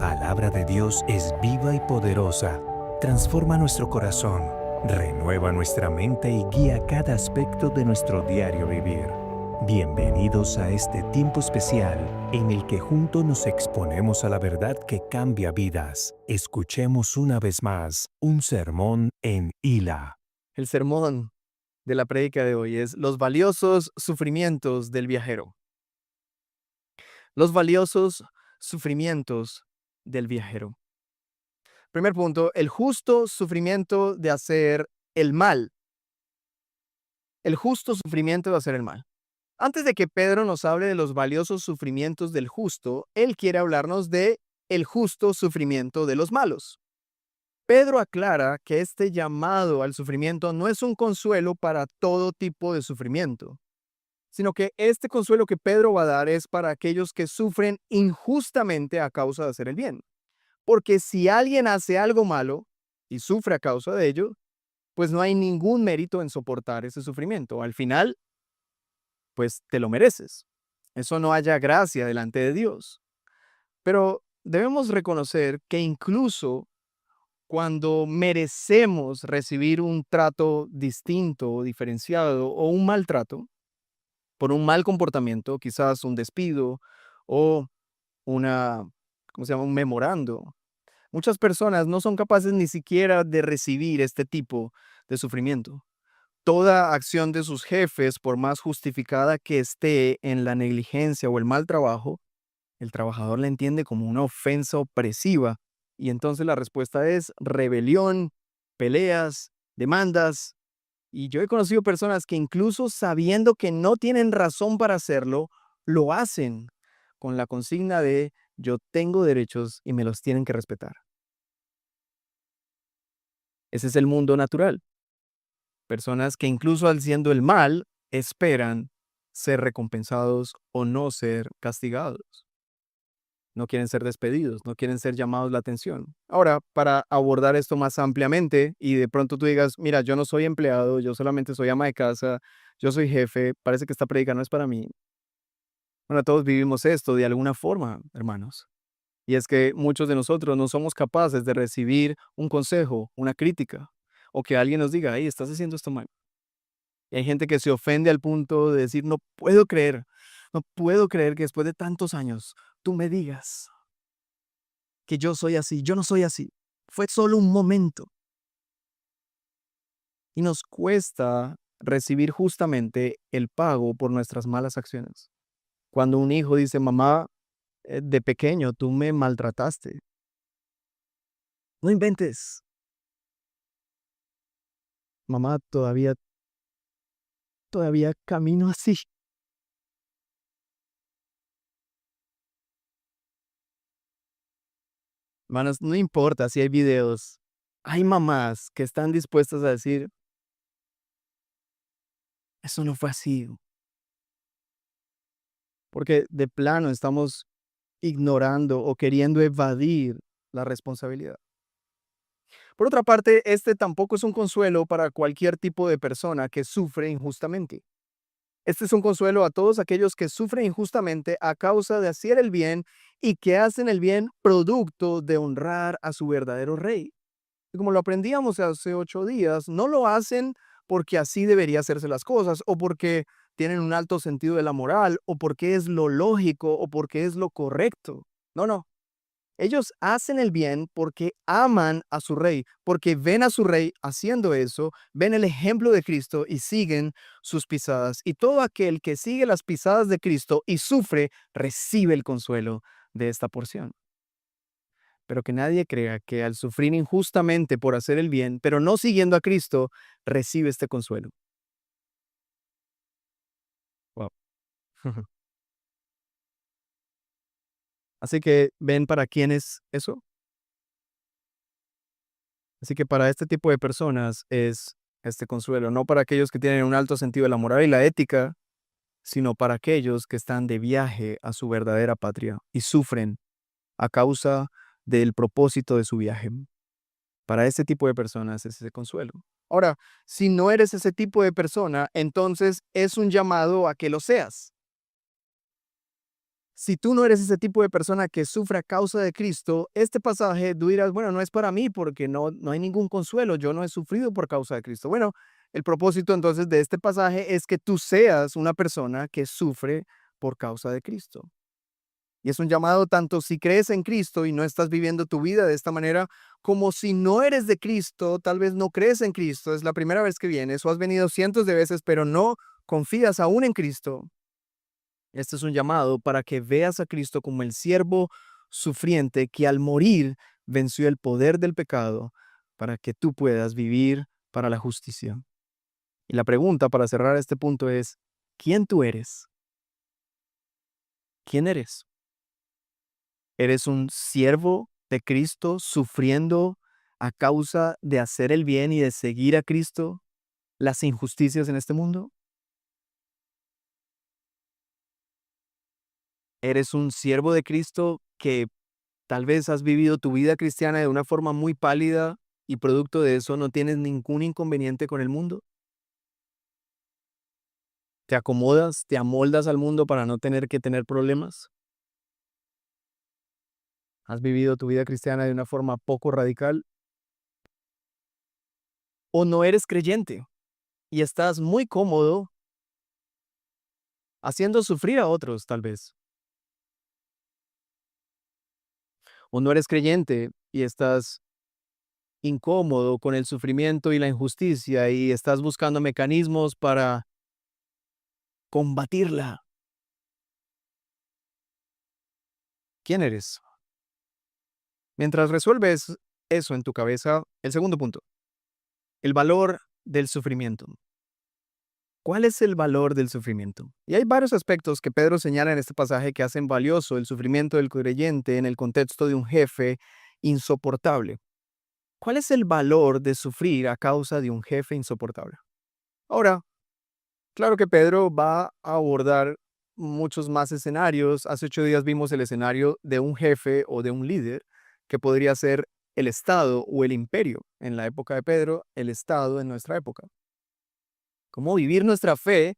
palabra de Dios es viva y poderosa. Transforma nuestro corazón, renueva nuestra mente y guía cada aspecto de nuestro diario vivir. Bienvenidos a este tiempo especial en el que juntos nos exponemos a la verdad que cambia vidas. Escuchemos una vez más un sermón en Hila. El sermón de la prédica de hoy es los valiosos sufrimientos del viajero. Los valiosos sufrimientos del viajero. Primer punto, el justo sufrimiento de hacer el mal. El justo sufrimiento de hacer el mal. Antes de que Pedro nos hable de los valiosos sufrimientos del justo, él quiere hablarnos de el justo sufrimiento de los malos. Pedro aclara que este llamado al sufrimiento no es un consuelo para todo tipo de sufrimiento, sino que este consuelo que Pedro va a dar es para aquellos que sufren injustamente a causa de hacer el bien. Porque si alguien hace algo malo y sufre a causa de ello, pues no hay ningún mérito en soportar ese sufrimiento. Al final, pues te lo mereces. Eso no haya gracia delante de Dios. Pero debemos reconocer que incluso cuando merecemos recibir un trato distinto o diferenciado o un maltrato por un mal comportamiento, quizás un despido o una, ¿cómo se llama? Un memorando. Muchas personas no son capaces ni siquiera de recibir este tipo de sufrimiento. Toda acción de sus jefes, por más justificada que esté en la negligencia o el mal trabajo, el trabajador la entiende como una ofensa opresiva. Y entonces la respuesta es rebelión, peleas, demandas. Y yo he conocido personas que incluso sabiendo que no tienen razón para hacerlo, lo hacen con la consigna de yo tengo derechos y me los tienen que respetar. Ese es el mundo natural. Personas que incluso haciendo el mal esperan ser recompensados o no ser castigados. No quieren ser despedidos, no quieren ser llamados la atención. Ahora, para abordar esto más ampliamente y de pronto tú digas, mira, yo no soy empleado, yo solamente soy ama de casa, yo soy jefe, parece que esta prédica no es para mí. Bueno, todos vivimos esto de alguna forma, hermanos. Y es que muchos de nosotros no somos capaces de recibir un consejo, una crítica, o que alguien nos diga, hey, estás haciendo esto mal. Y hay gente que se ofende al punto de decir, no puedo creer que después de tantos años tú me digas que yo soy así, yo no soy así. Fue solo un momento. Y nos cuesta recibir justamente el pago por nuestras malas acciones. Cuando un hijo dice, mamá, de pequeño tú me maltrataste. No inventes. Mamá, todavía camino así. Hermanos, no importa si hay videos. Hay mamás que están dispuestas a decir, eso no fue así. Porque de plano estamos ignorando o queriendo evadir la responsabilidad. Por otra parte, este tampoco es un consuelo para cualquier tipo de persona que sufre injustamente. Este es un consuelo a todos aquellos que sufren injustamente a causa de hacer el bien y que hacen el bien producto de honrar a su verdadero rey. Y como lo aprendíamos hace 8 días, no lo hacen porque así debería hacerse las cosas o porque tienen un alto sentido de la moral o porque es lo lógico o porque es lo correcto. No, no. Ellos hacen el bien porque aman a su rey, porque ven a su rey haciendo eso, ven el ejemplo de Cristo y siguen sus pisadas. Y todo aquel que sigue las pisadas de Cristo y sufre, recibe el consuelo de esta porción. Pero que nadie crea que al sufrir injustamente por hacer el bien, pero no siguiendo a Cristo, recibe este consuelo. Wow. Así que, ¿ven para quién es eso? Así que para este tipo de personas es este consuelo, no para aquellos que tienen un alto sentido de la moral y la ética, sino para aquellos que están de viaje a su verdadera patria y sufren a causa del propósito de su viaje. Para este tipo de personas es ese consuelo. Ahora, si no eres ese tipo de persona, entonces es un llamado a que lo seas. Si tú no eres ese tipo de persona que sufre a causa de Cristo, este pasaje tú dirás, bueno, no es para mí porque no hay ningún consuelo, yo no he sufrido por causa de Cristo. Bueno, el propósito entonces de este pasaje es que tú seas una persona que sufre por causa de Cristo. Y es un llamado tanto si crees en Cristo y no estás viviendo tu vida de esta manera, como si no eres de Cristo, tal vez no crees en Cristo, es la primera vez que vienes o has venido cientos de veces, pero no confías aún en Cristo. Este es un llamado para que veas a Cristo como el siervo sufriente que al morir venció el poder del pecado para que tú puedas vivir para la justicia. Y la pregunta para cerrar este punto es, ¿quién tú eres? ¿Quién eres? ¿Eres un siervo de Cristo sufriendo a causa de hacer el bien y de seguir a Cristo las injusticias en este mundo? ¿Eres un siervo de Cristo que tal vez has vivido tu vida cristiana de una forma muy pálida y producto de eso no tienes ningún inconveniente con el mundo? ¿Te acomodas, te amoldas al mundo para no tener que tener problemas? ¿Has vivido tu vida cristiana de una forma poco radical? ¿O no eres creyente y estás muy cómodo haciendo sufrir a otros, tal vez? ¿O no eres creyente y estás incómodo con el sufrimiento y la injusticia y estás buscando mecanismos para combatirla? ¿Quién eres? Mientras resuelves eso en tu cabeza, el segundo punto, el valor del sufrimiento. ¿Cuál es el valor del sufrimiento? Y hay varios aspectos que Pedro señala en este pasaje que hacen valioso el sufrimiento del creyente en el contexto de un jefe insoportable. ¿Cuál es el valor de sufrir a causa de un jefe insoportable? Ahora, claro que Pedro va a abordar muchos más escenarios. Hace 8 días vimos el escenario de un jefe o de un líder que podría ser el Estado o el imperio. En la época de Pedro, el Estado en nuestra época. Cómo vivir nuestra fe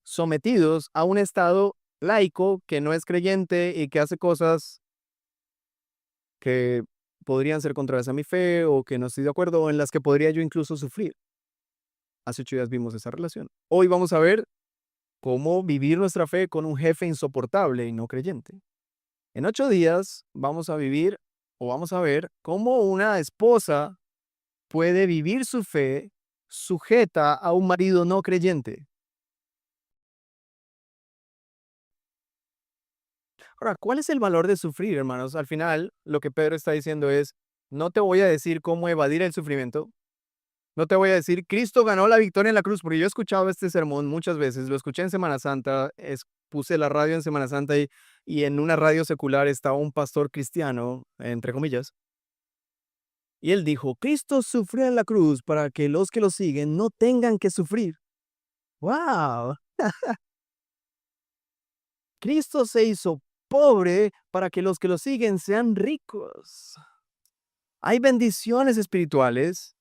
sometidos a un Estado laico que no es creyente y que hace cosas que podrían ser contrarias a mi fe o que no estoy de acuerdo o en las que podría yo incluso sufrir. Hace 8 días vimos esa relación. Hoy vamos a ver cómo vivir nuestra fe con un jefe insoportable y no creyente. En 8 días vamos a vivir o vamos a ver cómo una esposa puede vivir su fe sujeta a un marido no creyente. Ahora, ¿cuál es el valor de sufrir, hermanos? Al final, lo que Pedro está diciendo es, no te voy a decir cómo evadir el sufrimiento, no te voy a decir, Cristo ganó la victoria en la cruz, porque yo he escuchado este sermón muchas veces, lo escuché en Semana Santa, puse la radio en Semana Santa y en una radio secular estaba un pastor cristiano, entre comillas, y él dijo, Cristo sufrió en la cruz para que los que lo siguen no tengan que sufrir. ¡Wow! Cristo se hizo pobre para que los que lo siguen sean ricos. Hay bendiciones espirituales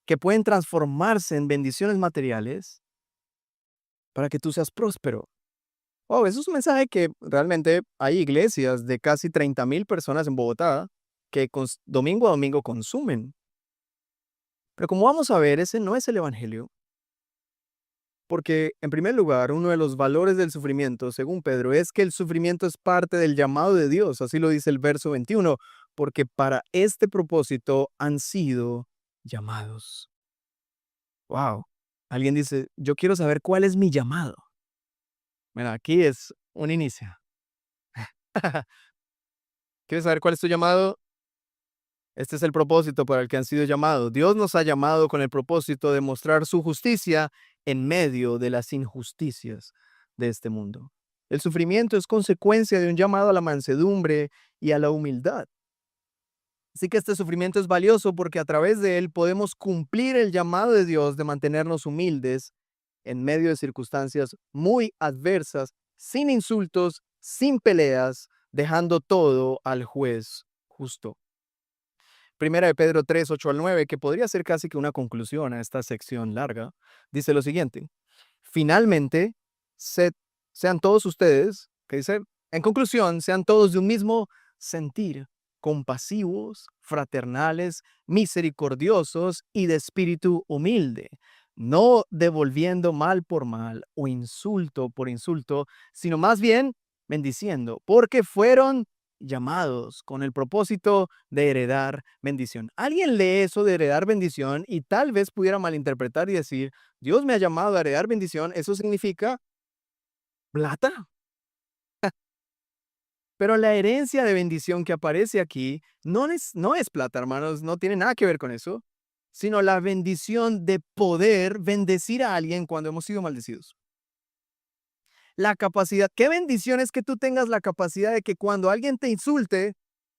que pueden transformarse en bendiciones materiales para que tú seas próspero. Oh, eso es un mensaje que realmente hay iglesias de casi 30,000 personas en Bogotá que domingo a domingo consumen. Pero como vamos a ver, ese no es el evangelio. Porque, en primer lugar, uno de los valores del sufrimiento, según Pedro, es que el sufrimiento es parte del llamado de Dios. Así lo dice el verso 21, porque para este propósito han sido llamados. Wow. Alguien dice, yo quiero saber cuál es mi llamado. Bueno, aquí es un inicio. ¿Quieres saber cuál es tu llamado? Este es el propósito para el que han sido llamados. Dios nos ha llamado con el propósito de mostrar su justicia en medio de las injusticias de este mundo. El sufrimiento es consecuencia de un llamado a la mansedumbre y a la humildad. Así que este sufrimiento es valioso porque a través de él podemos cumplir el llamado de Dios de mantenernos humildes en medio de circunstancias muy adversas, sin insultos, sin peleas, dejando todo al juez justo. Primera de Pedro 3, 8 al 9, que podría ser casi que una conclusión a esta sección larga, dice lo siguiente. Finalmente, sean todos ustedes, ¿qué dice? En conclusión, sean todos de un mismo sentir, compasivos, fraternales, misericordiosos y de espíritu humilde, no devolviendo mal por mal o insulto por insulto, sino más bien bendiciendo, porque fueron llamados con el propósito de heredar bendición. Alguien lee eso de heredar bendición y tal vez pudiera malinterpretar y decir, Dios me ha llamado a heredar bendición, eso significa plata. Pero la herencia de bendición que aparece aquí no es plata, hermanos, no tiene nada que ver con eso, sino la bendición de poder bendecir a alguien cuando hemos sido maldecidos. La capacidad, qué bendición es que tú tengas la capacidad de que cuando alguien te insulte,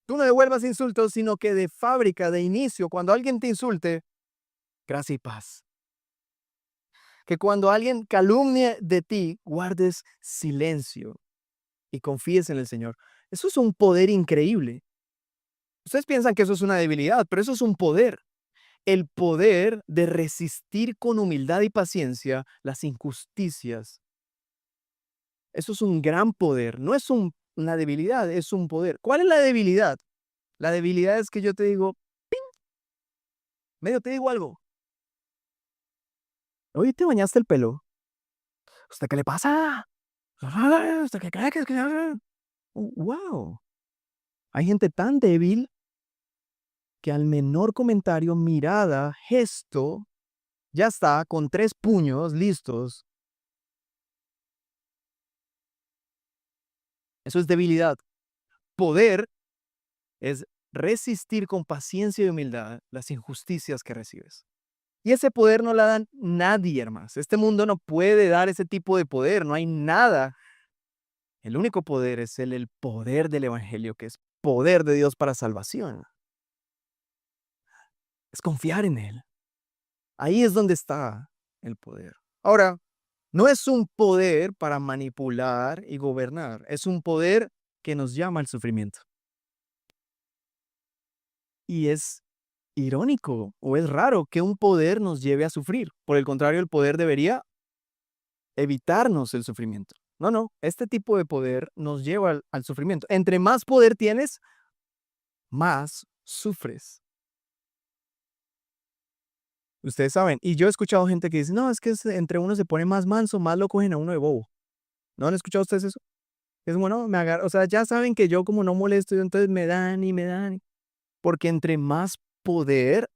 tú no devuelvas insultos, sino que de fábrica, de inicio, cuando alguien te insulte, gracia y paz. Que cuando alguien calumnie de ti, guardes silencio y confíes en el Señor. Eso es un poder increíble. Ustedes piensan que eso es una debilidad, pero eso es un poder. El poder de resistir con humildad y paciencia las injusticias. Eso es un gran poder. No es una debilidad, es un poder. ¿Cuál es la debilidad? La debilidad es que yo te digo, medio te digo algo. Oye, ¿te bañaste el pelo? ¿Usted qué le pasa? ¿Usted qué cree que? Wow. Hay gente tan débil que al menor comentario, mirada, gesto, ya está con 3 puños listos. Eso es debilidad. Poder es resistir con paciencia y humildad las injusticias que recibes. Y ese poder no la dan nadie, hermanos. Este mundo no puede dar ese tipo de poder, no hay nada. El único poder es el poder del evangelio, que es poder de Dios para salvación. Es confiar en Él. Ahí es donde está el poder. Ahora, no es un poder para manipular y gobernar, es un poder que nos llama al sufrimiento. Y es irónico o es raro que un poder nos lleve a sufrir. Por el contrario, el poder debería evitarnos el sufrimiento. No, no, este tipo de poder nos lleva al sufrimiento. Entre más poder tienes, más sufres. Ustedes saben, y yo he escuchado gente que dice, no, es que entre uno se pone más manso, más lo cogen a uno de bobo. ¿No han escuchado ustedes eso? Es bueno, me agarro, o sea, ya saben que yo como no molesto, entonces me dan y me dan. Porque entre más poder,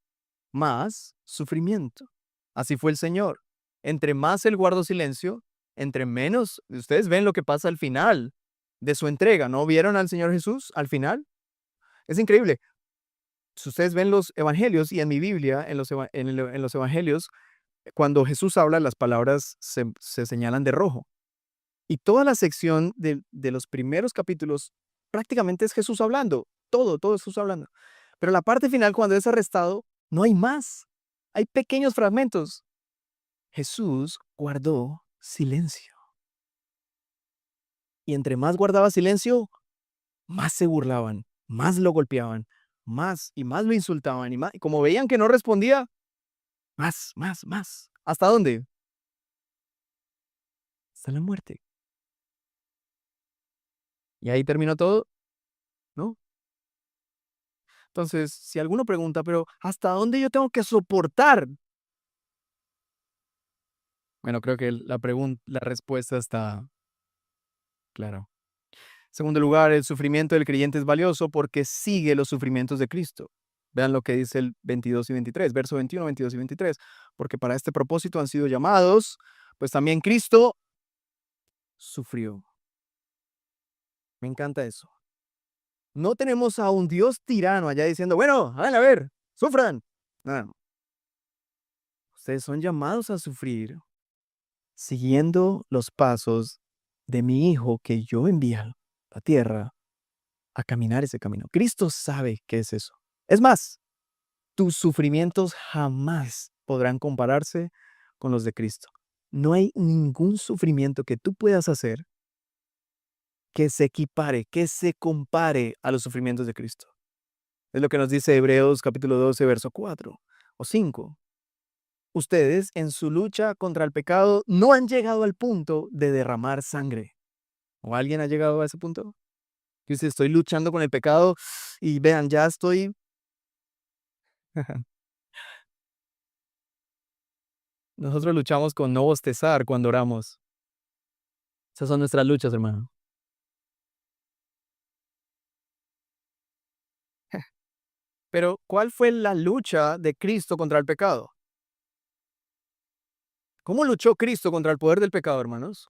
más sufrimiento. Así fue el Señor. Entre más Él guardó silencio, entre menos, ustedes ven lo que pasa al final de su entrega, ¿no vieron al Señor Jesús al final? Es increíble. Si ustedes ven los evangelios y en mi Biblia, en los evangelios, cuando Jesús habla, las palabras se señalan de rojo. Y toda la sección de los primeros capítulos prácticamente es Jesús hablando. Todo es Jesús hablando. Pero la parte final, cuando es arrestado, no hay más. Hay pequeños fragmentos. Jesús guardó silencio. Y entre más guardaba silencio, más se burlaban, más lo golpeaban, más y más lo insultaban. Y como veían que no respondía, más, más, más. ¿Hasta dónde? Hasta la muerte. Y ahí terminó todo, ¿no? Entonces, si alguno pregunta, pero ¿hasta dónde yo tengo que soportar? Bueno, creo que la respuesta está clara. Segundo lugar, el sufrimiento del creyente es valioso porque sigue los sufrimientos de Cristo. Vean lo que dice el 22 y 23, verso 21, 22 y 23. Porque para este propósito han sido llamados, pues también Cristo sufrió. Me encanta eso. No tenemos a un Dios tirano allá diciendo, bueno, a ver, sufran. No, ustedes son llamados a sufrir siguiendo los pasos de mi Hijo que yo envié a la tierra a caminar ese camino. Cristo sabe qué es eso. Es más, tus sufrimientos jamás podrán compararse con los de Cristo. No hay ningún sufrimiento que tú puedas hacer que se equipare, que se compare a los sufrimientos de Cristo. Es lo que nos dice Hebreos capítulo 12, verso 4 o 5. Ustedes en su lucha contra el pecado no han llegado al punto de derramar sangre. ¿O alguien ha llegado a ese punto? Que usted estoy luchando con el pecado y vean, ya estoy. Nosotros luchamos con no bostezar cuando oramos. Esas son nuestras luchas, hermano. Pero, ¿cuál fue la lucha de Cristo contra el pecado? ¿Cómo luchó Cristo contra el poder del pecado, hermanos?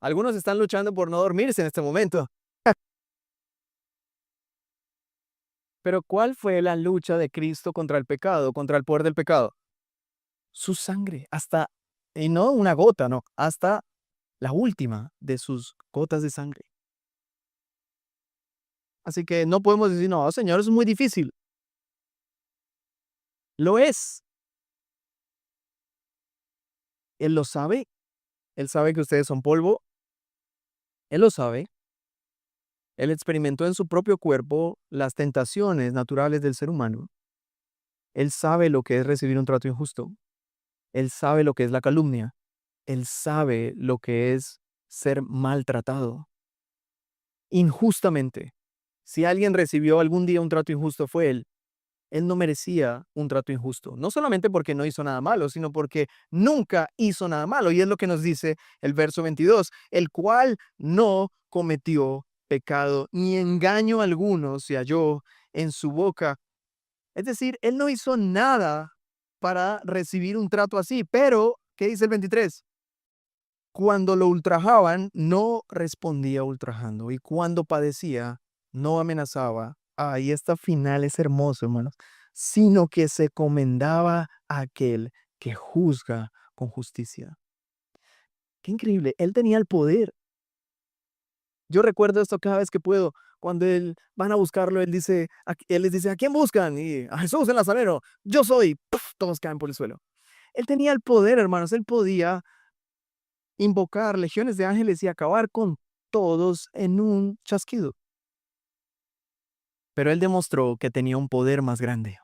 Algunos están luchando por no dormirse en este momento. Pero, ¿cuál fue la lucha de Cristo contra el pecado, contra el poder del pecado? Su sangre, y no una gota, no, hasta la última de sus gotas de sangre. Así que no podemos decir, no, Señor, eso es muy difícil. Lo es. Él lo sabe. Él sabe que ustedes son polvo. Él lo sabe. Él experimentó en su propio cuerpo las tentaciones naturales del ser humano. Él sabe lo que es recibir un trato injusto. Él sabe lo que es la calumnia. Él sabe lo que es ser maltratado injustamente. Si alguien recibió algún día un trato injusto fue él. Él no merecía un trato injusto, no solamente porque no hizo nada malo, sino porque nunca hizo nada malo. Y es lo que nos dice el verso 22, el cual no cometió pecado, ni engaño alguno se halló en su boca. Es decir, él no hizo nada para recibir un trato así, pero, ¿qué dice el 23? Cuando lo ultrajaban, no respondía ultrajando, y cuando padecía, no amenazaba. Y esta final es hermoso, hermanos, sino que se comendaba a aquel que juzga con justicia. Qué increíble, él tenía el poder. Yo recuerdo esto cada vez que puedo. Cuando él van a buscarlo, él les dice, ¿a quién buscan? Y a Jesús el Nazareno, yo soy. ¡Puf! Todos caen por el suelo. Él tenía el poder, hermanos, él podía invocar legiones de ángeles y acabar con todos en un chasquido. Pero él demostró que tenía un poder más grande,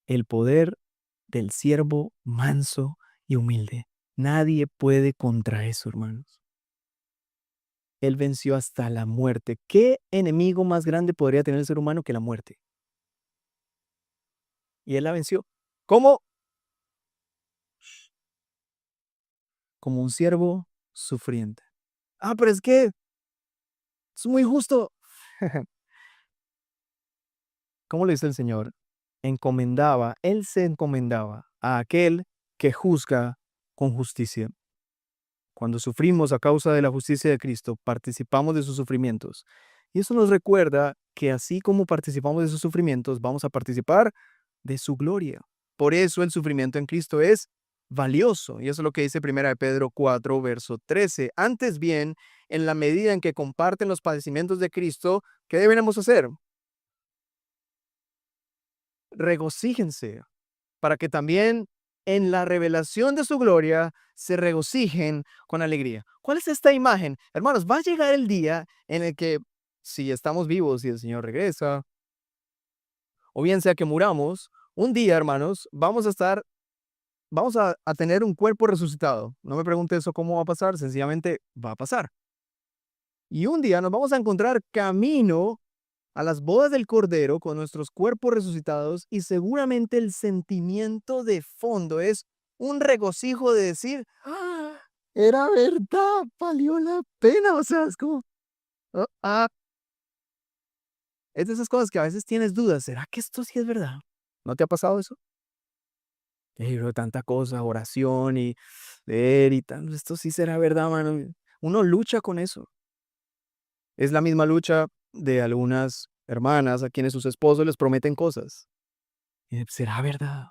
el poder del siervo manso y humilde. Nadie puede contra eso, hermanos. Él venció hasta la muerte. ¿Qué enemigo más grande podría tener el ser humano que la muerte? Y él la venció. ¿Cómo? Como un siervo sufriente. Pero es que es muy justo. ¿Cómo le dice el Señor? Él se encomendaba a aquel que juzga con justicia. Cuando sufrimos a causa de la justicia de Cristo, participamos de sus sufrimientos. Y eso nos recuerda que así como participamos de sus sufrimientos, vamos a participar de su gloria. Por eso el sufrimiento en Cristo es valioso. Y eso es lo que dice 1 Pedro 4, verso 13. Antes bien, en la medida en que comparten los padecimientos de Cristo, ¿qué debemos hacer? Regocíjense, para que también en la revelación de su gloria se regocijen con alegría. ¿Cuál es esta imagen? Hermanos, va a llegar el día en el que, si estamos vivos y el Señor regresa, o bien sea que muramos, un día, hermanos, vamos a tener un cuerpo resucitado. No me pregunte eso cómo va a pasar, sencillamente va a pasar. Y un día nos vamos a encontrar camino a las bodas del Cordero con nuestros cuerpos resucitados y seguramente el sentimiento de fondo es un regocijo de decir, era verdad, valió la pena, o sea, es como, "Ah, ah". Es de esas cosas que a veces tienes dudas, ¿será que esto sí es verdad? ¿No te ha pasado eso? Pero tanta cosa, oración y leer y tal, esto sí será verdad, mano. Uno lucha con eso. Es la misma lucha de algunas hermanas a quienes sus esposos les prometen cosas. ¿Será verdad?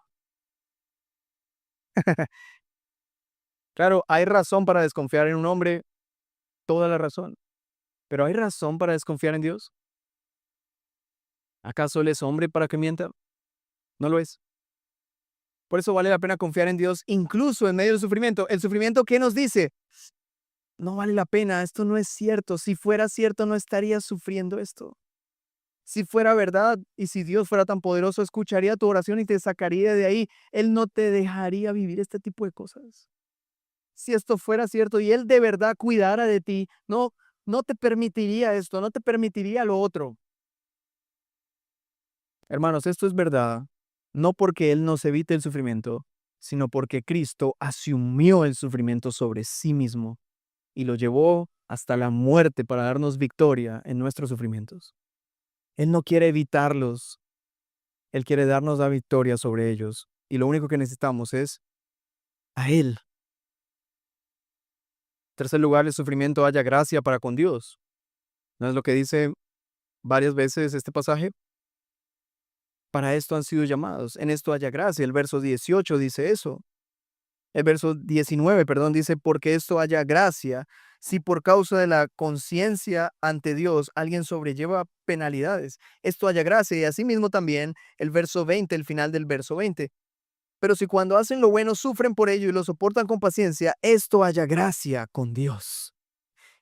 Claro, hay razón para desconfiar en un hombre, toda la razón. Pero ¿hay razón para desconfiar en Dios? ¿Acaso Él es hombre para que mienta? No lo es. Por eso vale la pena confiar en Dios incluso en medio del sufrimiento. El sufrimiento, ¿qué nos dice? No vale la pena, esto no es cierto. Si fuera cierto, no estaría sufriendo esto. Si fuera verdad y si Dios fuera tan poderoso, escucharía tu oración y te sacaría de ahí. Él no te dejaría vivir este tipo de cosas. si esto fuera cierto y Él de verdad cuidara de ti, no te permitiría esto, no te permitiría lo otro. Hermanos, esto es verdad, no porque Él nos evite el sufrimiento, sino porque Cristo asumió el sufrimiento sobre sí mismo y lo llevó hasta la muerte para darnos victoria en nuestros sufrimientos. Él no quiere evitarlos, Él quiere darnos la victoria sobre ellos. Y lo único que necesitamos es a Él. En tercer lugar, el sufrimiento haya gracia para con Dios. ¿No es lo que dice varias veces este pasaje? Para esto han sido llamados. En esto haya gracia. El verso 18 dice eso. El verso 19, perdón, dice, porque esto haya gracia, si por causa de la conciencia ante Dios alguien sobrelleva penalidades, esto haya gracia. Y asimismo también el verso 20, el final del verso 20. Pero si cuando hacen lo bueno sufren por ello y lo soportan con paciencia, esto haya gracia con Dios.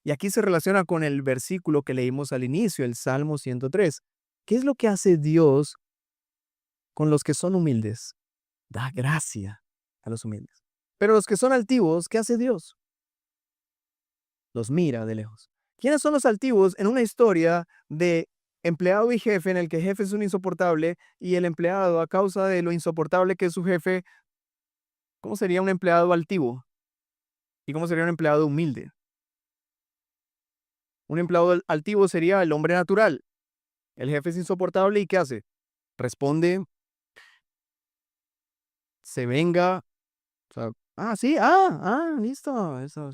Y aquí se relaciona con el versículo que leímos al inicio, el Salmo 103. ¿Qué es lo que hace Dios con los que son humildes? Da gracia a los humildes. Pero los que son altivos, ¿qué hace Dios? Los mira de lejos. ¿Quiénes son los altivos en una historia de empleado y jefe en el que el jefe es un insoportable y el empleado, a causa de lo insoportable que es su jefe, cómo sería un empleado altivo? ¿Y cómo sería un empleado humilde? Un empleado altivo sería el hombre natural. El jefe es insoportable y ¿qué hace? Responde, se venga. O sea, sí, listo. Eso.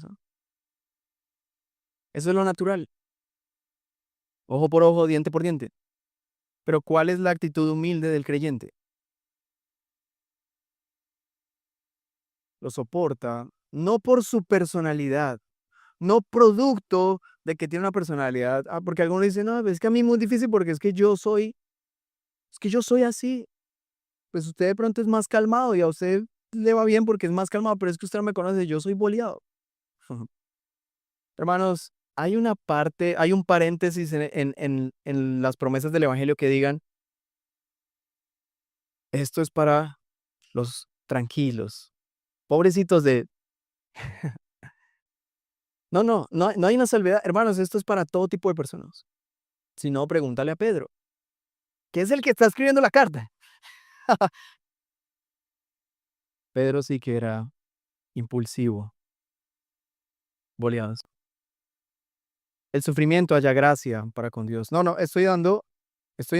Eso es lo natural. Ojo por ojo, diente por diente. Pero ¿cuál es la actitud humilde del creyente? Lo soporta no por su personalidad, no producto de que tiene una personalidad. Porque algunos dicen, no, es que a mí es muy difícil porque es que yo soy así. Pues usted de pronto es más calmado y a usted le va bien porque es más calmado, pero es que usted no me conoce, yo soy boleado. Hermanos, hay una parte, hay un paréntesis en las promesas del Evangelio que digan, esto es para los tranquilos, pobrecitos de... No hay una salvedad. Hermanos, esto es para todo tipo de personas. Si no, pregúntale a Pedro, que es el que está escribiendo la carta. Pedro sí que era impulsivo, boleados. El sufrimiento haya gracia para con Dios. Estoy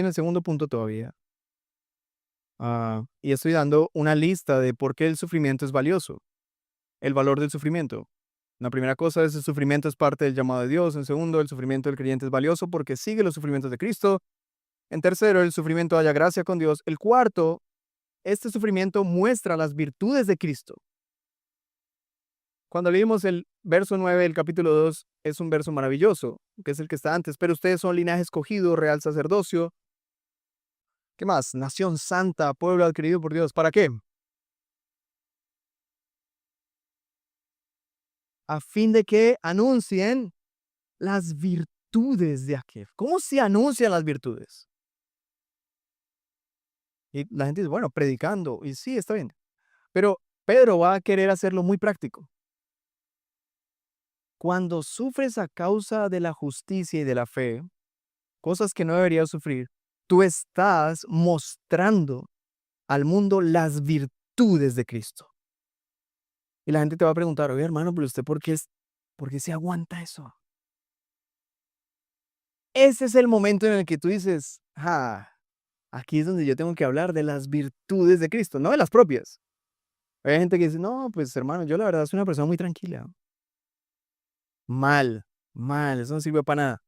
en el segundo punto todavía. Y estoy dando una lista de por qué el sufrimiento es valioso. El valor del sufrimiento. La primera cosa es el sufrimiento es parte del llamado de Dios. En segundo, el sufrimiento del creyente es valioso porque sigue los sufrimientos de Cristo. En tercero, el sufrimiento haya gracia con Dios. El cuarto, este sufrimiento muestra las virtudes de Cristo. Cuando leímos el verso 9 del capítulo 2, es un verso maravilloso, que es el que está antes. Pero ustedes son linaje escogido, real sacerdocio. ¿Qué más? Nación santa, pueblo adquirido por Dios. ¿Para qué? A fin de que anuncien las virtudes de aquel. ¿Cómo se anuncian las virtudes? Y la gente dice, bueno, predicando. Y sí, está bien. Pero Pedro va a querer hacerlo muy práctico. Cuando sufres a causa de la justicia y de la fe, cosas que no deberías sufrir, tú estás mostrando al mundo las virtudes de Cristo. Y la gente te va a preguntar, oye hermano, pero usted por qué se aguanta eso? Ese es el momento en el que tú dices, aquí es donde yo tengo que hablar de las virtudes de Cristo, no de las propias. Hay gente que dice, no, pues hermano, yo la verdad soy una persona muy tranquila. Mal, mal, eso no sirve para nada.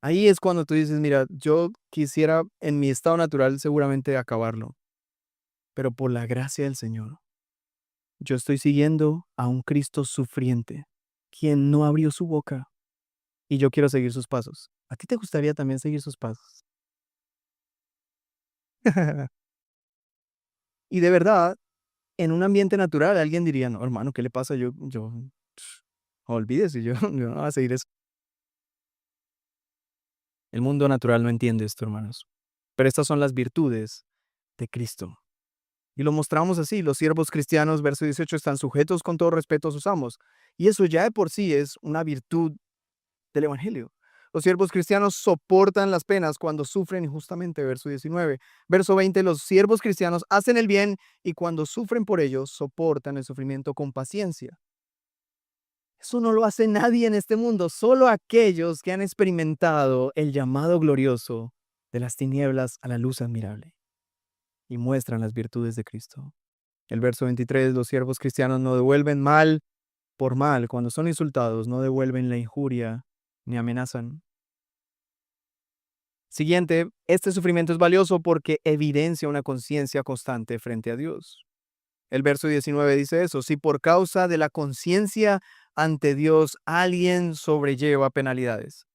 Ahí es cuando tú dices, mira, yo quisiera en mi estado natural seguramente acabarlo, pero por la gracia del Señor, yo estoy siguiendo a un Cristo sufriente, quien no abrió su boca, y yo quiero seguir sus pasos. ¿A ti te gustaría también seguir sus pasos? Y de verdad, en un ambiente natural, alguien diría, no, hermano, ¿qué le pasa? Olvídese, yo no voy a seguir eso. El mundo natural no entiende esto, hermanos. Pero estas son las virtudes de Cristo. Y lo mostramos así, los siervos cristianos, verso 18, están sujetos con todo respeto a sus amos. Y eso ya de por sí es una virtud del Evangelio. Los siervos cristianos soportan las penas cuando sufren injustamente, verso 19. Verso 20, los siervos cristianos hacen el bien y cuando sufren por ello, soportan el sufrimiento con paciencia. Eso no lo hace nadie en este mundo, solo aquellos que han experimentado el llamado glorioso de las tinieblas a la luz admirable y muestran las virtudes de Cristo. El verso 23, los siervos cristianos no devuelven mal por mal. Cuando son insultados, no devuelven la injuria ni amenazan. Siguiente, este sufrimiento es valioso porque evidencia una conciencia constante frente a Dios. El verso 19 dice eso, si por causa de la conciencia ante Dios alguien sobrelleva penalidades.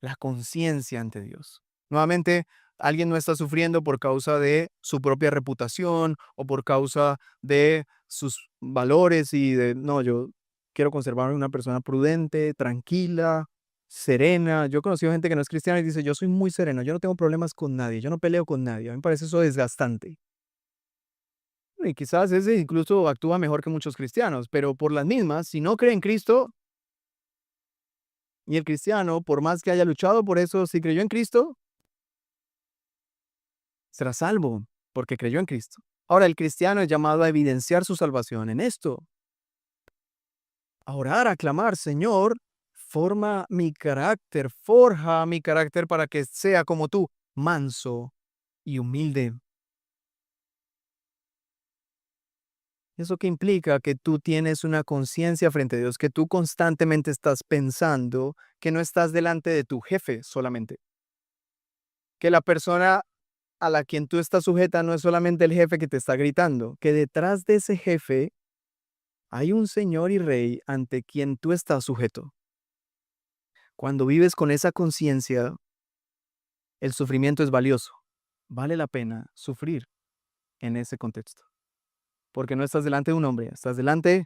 La conciencia ante Dios. Nuevamente, alguien no está sufriendo por causa de su propia reputación o por causa de sus valores y de, no, yo quiero conservarme una persona prudente, tranquila, serena. Yo he conocido gente que no es cristiana y dice, yo soy muy sereno, yo no tengo problemas con nadie, yo no peleo con nadie. A mí me parece eso desgastante. Y quizás ese incluso actúa mejor que muchos cristianos, pero por las mismas, si no cree en Cristo, y el cristiano, por más que haya luchado por eso, si creyó en Cristo, será salvo, porque creyó en Cristo. Ahora, el cristiano es llamado a evidenciar su salvación en esto. A orar, a clamar, Señor, forja mi carácter para que sea como tú, manso y humilde. ¿Eso qué implica? Que tú tienes una conciencia frente a Dios, que tú constantemente estás pensando que no estás delante de tu jefe solamente. Que la persona a la quien tú estás sujeta no es solamente el jefe que te está gritando, que detrás de ese jefe hay un Señor y Rey ante quien tú estás sujeto. Cuando vives con esa conciencia, el sufrimiento es valioso. Vale la pena sufrir en ese contexto. Porque no estás delante de un hombre, estás delante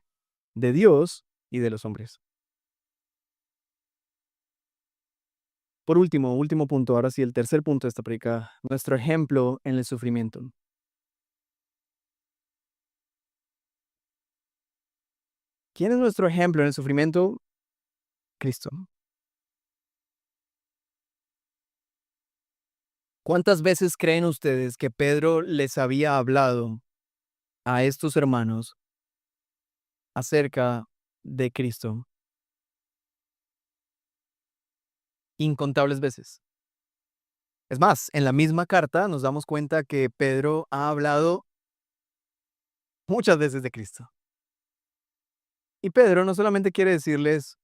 de Dios y de los hombres. Por último punto, ahora sí, el tercer punto de esta prédica, nuestro ejemplo en el sufrimiento. ¿Quién es nuestro ejemplo en el sufrimiento? Cristo. ¿Cuántas veces creen ustedes que Pedro les había hablado a estos hermanos acerca de Cristo? Incontables veces. Es más, en la misma carta nos damos cuenta que Pedro ha hablado muchas veces de Cristo. Y Pedro no solamente quiere decirles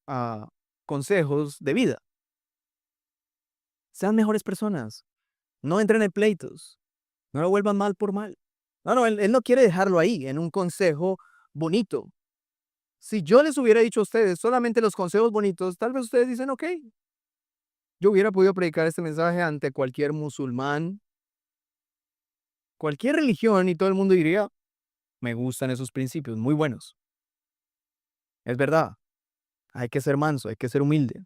consejos de vida. Sean mejores personas. No entren en pleitos. No lo vuelvan mal por mal. No, él no quiere dejarlo ahí, en un consejo bonito. Si yo les hubiera dicho a ustedes solamente los consejos bonitos, tal vez ustedes dicen, ok, yo hubiera podido predicar este mensaje ante cualquier musulmán, cualquier religión, y todo el mundo diría, me gustan esos principios, muy buenos. Es verdad, hay que ser manso, hay que ser humilde.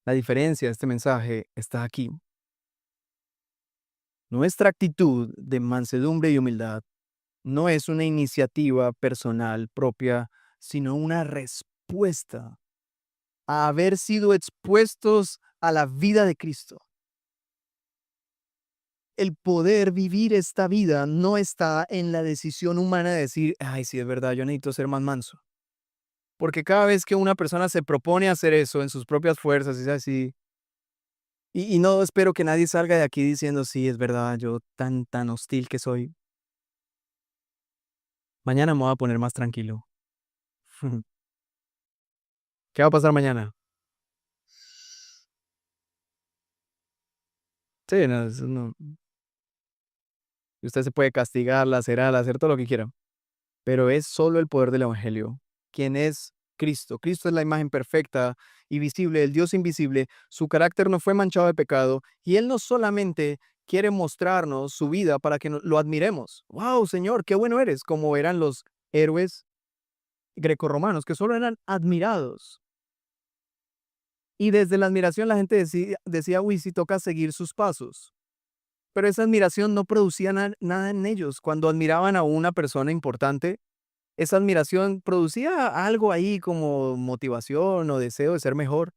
La diferencia de este mensaje está aquí. Nuestra actitud de mansedumbre y humildad no es una iniciativa personal propia, sino una respuesta a haber sido expuestos a la vida de Cristo. El poder vivir esta vida no está en la decisión humana de decir, ay, sí, es verdad, yo necesito ser más manso. Porque cada vez que una persona se propone hacer eso en sus propias fuerzas, es así. Y no espero que nadie salga de aquí diciendo, sí, es verdad, yo tan hostil que soy. Mañana me voy a poner más tranquilo. ¿Qué va a pasar mañana? Sí, no, eso no. Usted se puede castigar, lacerar, hacer todo lo que quiera. Pero es solo el poder del Evangelio. ¿Quién es Cristo? Cristo es la imagen perfecta y visible del Dios invisible. Su carácter no fue manchado de pecado y Él no solamente quiere mostrarnos su vida para que lo admiremos. ¡Wow, Señor, qué bueno eres! Como eran los héroes grecorromanos, que solo eran admirados. Y desde la admiración la gente decía, uy, sí toca seguir sus pasos. pero esa admiración no producía nada en ellos. Cuando admiraban a una persona importante, esa admiración producía algo ahí como motivación o deseo de ser mejor,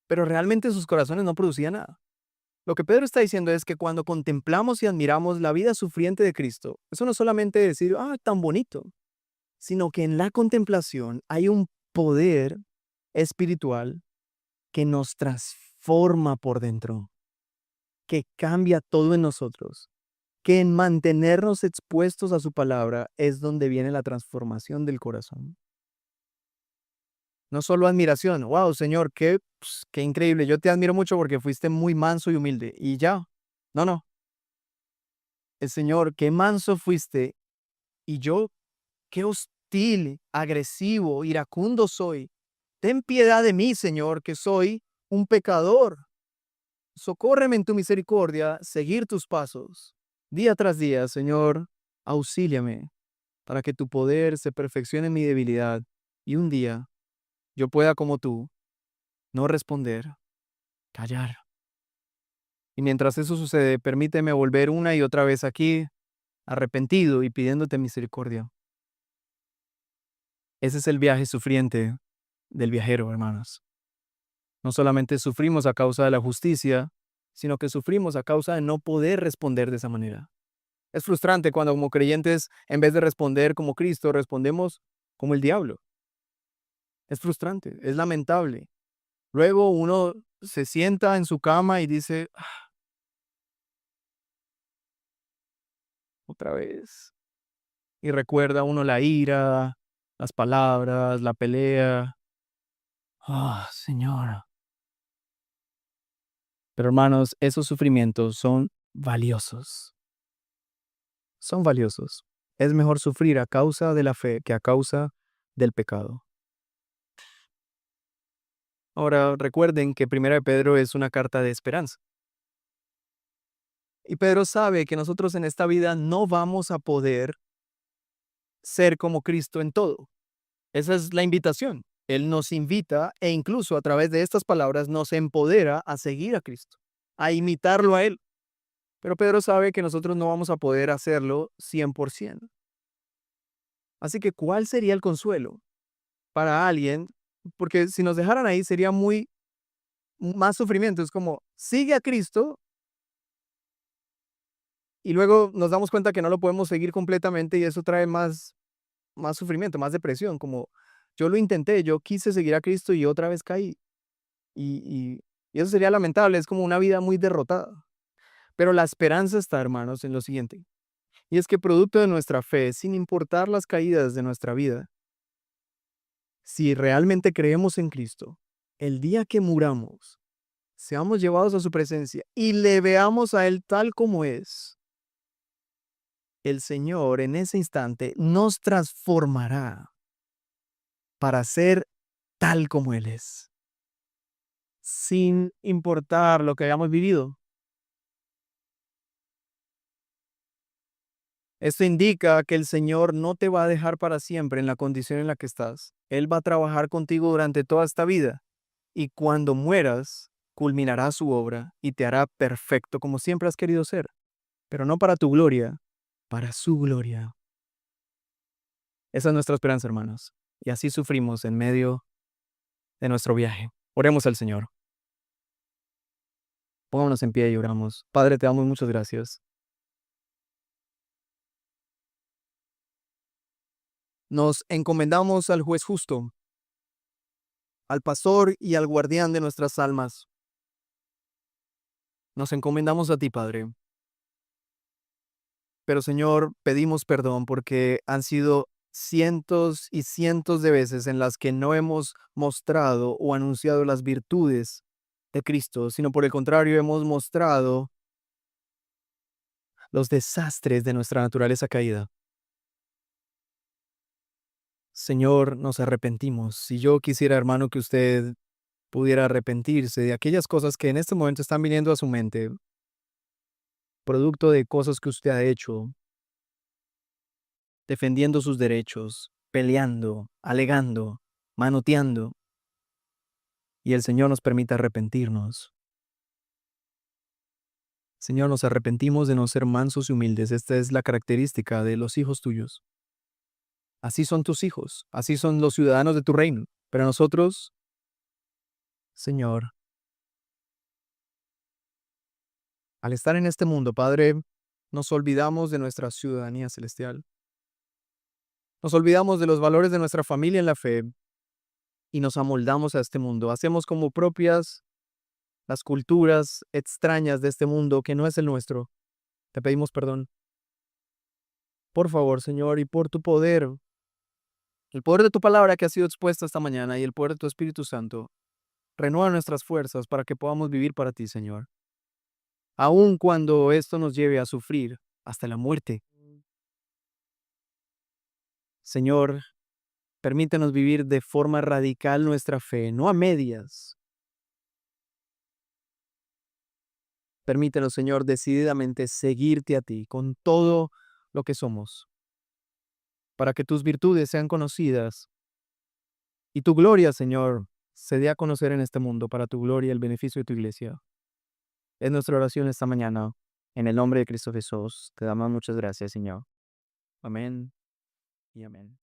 pero realmente sus corazones no producían nada. Lo que Pedro está diciendo es que cuando contemplamos y admiramos la vida sufriente de Cristo, eso no es solamente decir, tan bonito, sino que en la contemplación hay un poder espiritual que nos transforma por dentro, que cambia todo en nosotros, que en mantenernos expuestos a su palabra es donde viene la transformación del corazón. No solo admiración, wow, Señor, qué increíble, yo te admiro mucho porque fuiste muy manso y humilde, y ya. No, no, el Señor, qué manso fuiste, y yo, qué hostil, agresivo, iracundo soy. Ten piedad de mí, Señor, que soy un pecador. Socórreme en tu misericordia, seguir tus pasos. Día tras día, Señor, auxíliame para que tu poder se perfeccione en mi debilidad y un día yo pueda, como tú, no responder, callar. Y mientras eso sucede, permíteme volver una y otra vez aquí, arrepentido y pidiéndote misericordia. Ese es el viaje sufriente del viajero, hermanos. No solamente sufrimos a causa de la justicia, sino que sufrimos a causa de no poder responder de esa manera. Es frustrante cuando como creyentes, en vez de responder como Cristo, respondemos como el diablo. Es frustrante, es lamentable. Luego uno se sienta en su cama y dice, otra vez. Y recuerda uno la ira, las palabras, la pelea. Señora. Pero hermanos, esos sufrimientos son valiosos. Son valiosos. Es mejor sufrir a causa de la fe que a causa del pecado. Ahora recuerden que Primera de Pedro es una carta de esperanza. Y Pedro sabe que nosotros en esta vida no vamos a poder ser como Cristo en todo. Esa es la invitación. Él nos invita e incluso a través de estas palabras nos empodera a seguir a Cristo, a imitarlo a Él. Pero Pedro sabe que nosotros no vamos a poder hacerlo 100%. Así que, ¿cuál sería el consuelo para alguien? Porque si nos dejaran ahí sería más sufrimiento. Es como, sigue a Cristo y luego nos damos cuenta que no lo podemos seguir completamente y eso trae más sufrimiento, más depresión. Como yo lo intenté, yo quise seguir a Cristo y otra vez caí. Y, y, y eso sería lamentable, es como una vida muy derrotada. Pero la esperanza está, hermanos, en lo siguiente. Y es que producto de nuestra fe, sin importar las caídas de nuestra vida, si realmente creemos en Cristo, el día que muramos, seamos llevados a su presencia y le veamos a Él tal como es, el Señor en ese instante nos transformará para ser tal como Él es, sin importar lo que hayamos vivido. Esto indica que el Señor no te va a dejar para siempre en la condición en la que estás. Él va a trabajar contigo durante toda esta vida y cuando mueras, culminará su obra y te hará perfecto como siempre has querido ser, pero no para tu gloria, para su gloria. Esa es nuestra esperanza, hermanos. Y así sufrimos en medio de nuestro viaje. Oremos al Señor. Pongámonos en pie y oramos. Padre, te damos muchas gracias. Nos encomendamos al juez justo, al pastor y al guardián de nuestras almas. Nos encomendamos a ti, Padre. Pero, Señor, pedimos perdón porque han sido cientos y cientos de veces en las que no hemos mostrado o anunciado las virtudes de Cristo, sino por el contrario hemos mostrado los desastres de nuestra naturaleza caída. Señor, nos arrepentimos. Si yo quisiera, hermano, que usted pudiera arrepentirse de aquellas cosas que en este momento están viniendo a su mente, producto de cosas que usted ha hecho, defendiendo sus derechos, peleando, alegando, manoteando, y el Señor nos permite arrepentirnos. Señor, nos arrepentimos de no ser mansos y humildes. Esta es la característica de los hijos tuyos. Así son tus hijos, así son los ciudadanos de tu reino. Pero nosotros, Señor, al estar en este mundo, Padre, nos olvidamos de nuestra ciudadanía celestial. Nos olvidamos de los valores de nuestra familia en la fe y nos amoldamos a este mundo. Hacemos como propias las culturas extrañas de este mundo que no es el nuestro. Te pedimos perdón. Por favor, Señor, y por tu poder, el poder de tu palabra que ha sido expuesta esta mañana y el poder de tu Espíritu Santo, renueva nuestras fuerzas para que podamos vivir para ti, Señor. Aun cuando esto nos lleve a sufrir hasta la muerte. Señor, permítenos vivir de forma radical nuestra fe, no a medias. Permítenos, Señor, decididamente seguirte a ti con todo lo que somos, para que tus virtudes sean conocidas y tu gloria, Señor, se dé a conocer en este mundo para tu gloria y el beneficio de tu iglesia. Es nuestra oración esta mañana. En el nombre de Cristo Jesús, te damos muchas gracias, Señor. Amén y amén.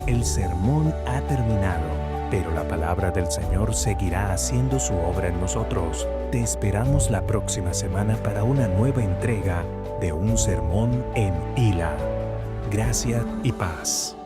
El sermón ha terminado, pero la palabra del Señor seguirá haciendo su obra en nosotros. Te esperamos la próxima semana para una nueva entrega de un sermón en Hila. Gracia y paz.